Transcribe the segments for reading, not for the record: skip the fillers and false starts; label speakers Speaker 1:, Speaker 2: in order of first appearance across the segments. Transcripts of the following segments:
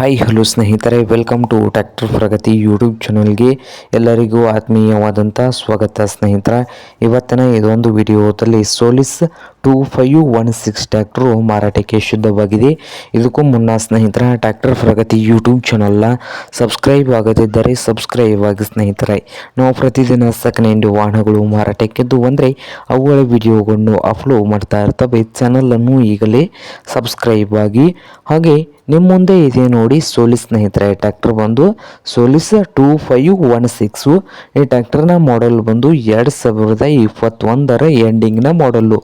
Speaker 1: Hi hello ಸ್ನೇಹಿತರೆ, welcome to tractor Pragati YouTube ಚಾನಲ್ಗೆ ಎಲ್ಲರಿಗೂ ಆತ್ಮೀಯವಾದಂಥ ಸ್ವಾಗತ. ಸ್ನೇಹಿತರೆ, ಇವತ್ತಿನ ಇದೊಂದು ವಿಡಿಯೋದಲ್ಲಿ ಸೋಲಿಸ್ 2516 ಟ್ರ್ಯಾಕ್ಟರು ಮಾರಾಟಕ್ಕೆ ಶುದ್ಧವಾಗಿದೆ. ಇದಕ್ಕೂ ಮುನ್ನ ಸ್ನೇಹಿತರೆ, ಟ್ರ್ಯಾಕ್ಟರ್ ಪ್ರಗತಿ ಯೂಟ್ಯೂಬ್ ಚಾನಲ್ನ ಸಬ್ಸ್ಕ್ರೈಬ್ ಆಗದಿದ್ದರೆ ಸಬ್ಸ್ಕ್ರೈಬ್ ಆಗಿ ಸ್ನೇಹಿತರೆ. ನಾವು ಪ್ರತಿದಿನ ಸೆಕೆಂಡ್ ಹ್ಯಾಂಡ್ ವಾಹನಗಳು ಮಾರಾಟಕ್ಕಿದ್ದು ಅಂದರೆ ಅವುಗಳ ವಿಡಿಯೋಗಳನ್ನು ಅಪ್ಲೋಡ್ ಮಾಡ್ತಾ ಇರ್ತವೆ. ಚಾನಲನ್ನು ಈಗಲೇ ಸಬ್ಸ್ಕ್ರೈಬ್ ಆಗಿ. ಹಾಗೆ ನಿಮ್ಮ ಮುಂದೆ ಇದೆ ನೋಡಿ ಸೋಲಿಸ್ ಸ್ನೇಹಿತರೆ, ಟ್ರ್ಯಾಕ್ಟರ್ ಬಂದು ಸೋಲಿಸ್ 2516. ಈ ಟ್ರ್ಯಾಕ್ಟರ್ನ ಮಾಡೆಲ್ ಬಂದು 2021 ಎಂಡಿಂಗ್ನ ಮಾಡಲ್ಲು.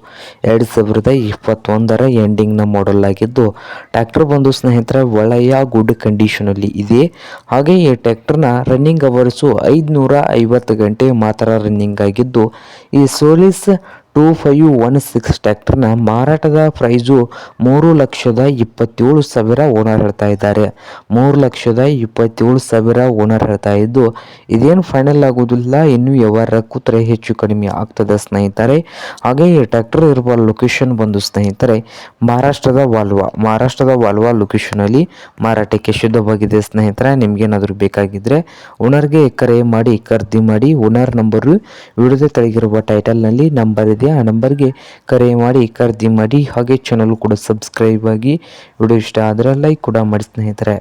Speaker 1: 2021 ಎಂಡಿಂಗ್ನ ಮಾಡೆಲ್ ಆಗಿದ್ದು, ಟ್ರ್ಯಾಕ್ಟರ್ ಬಂದು ಸ್ನೇಹಿತರೆ ಒಳ್ಳೆಯ ಗುಡ್ ಕಂಡೀಷನಲ್ಲಿ ಇದೆ. ಹಾಗೆ ಈ ಟ್ರ್ಯಾಕ್ಟರ್ನ ರನ್ನಿಂಗ್ ಅವರ್ಸು 550 ಗಂಟೆ ಮಾತ್ರ ರನ್ನಿಂಗ್ ಆಗಿದ್ದು, ಈ ಸೋಲಿಸ್ 2516 ಟ್ರ್ಯಾಕ್ಟರ್ನ ಮಾರಾಟದ ಪ್ರೈಸು 3,27,000 ಓನರ್ ಹೇಳ್ತಾ ಇದ್ದಾರೆ. 3,27,000 ಓನರ್ ಹೇಳ್ತಾ ಇದ್ದು, ಇದೇನು ಫೈನಲ್ ಆಗೋದಿಲ್ಲ, ಇನ್ನು ವ್ಯವಹಾರ ಕೂತ್ರೆ ಹೆಚ್ಚು ಕಡಿಮೆ ಆಗ್ತದೆ ಸ್ನೇಹಿತರೆ. ಹಾಗೆ ಈ ಟ್ರ್ಯಾಕ್ಟರ್ ಇರುವ ಲೊಕೇಶನ್ ಬಂದು ಸ್ನೇಹಿತರೆ ಮಹಾರಾಷ್ಟ್ರದ ವಾಲ್ವಾ ಲೊಕೇಶನಲ್ಲಿ ಮಾರಾಟಕ್ಕೆ ಶುದ್ಧವಾಗಿದೆ ಸ್ನೇಹಿತರೆ. ನಿಮ್ಗೇನಾದರೂ ಬೇಕಾಗಿದ್ದರೆ ಓನರ್ಗೆ ಕರೆ ಮಾಡಿ ಖರೀದಿ ಮಾಡಿ. ಓನರ್ ನಂಬರು ವಿಡಿಯೋದ ತೆಳಗಿರುವ ಟೈಟಲ್ನಲ್ಲಿ ನಂಬರ್ ಇದೆ, ಆ ನಂಬರ್ಗೆ ಕರೆ ಮಾಡಿ ಖರೀದಿ ಮಾಡಿ. ಹಾಗೆ ಚಾನಲ್ ಕೂಡ ಸಬ್ಸ್ಕ್ರೈಬ್ ಆಗಿ. ವಿಡಿಯೋ ಇಷ್ಟ ಆದರೆ ಲೈಕ್ ಕೂಡ ಮಾಡಿ ಸ್ನೇಹಿತರೆ.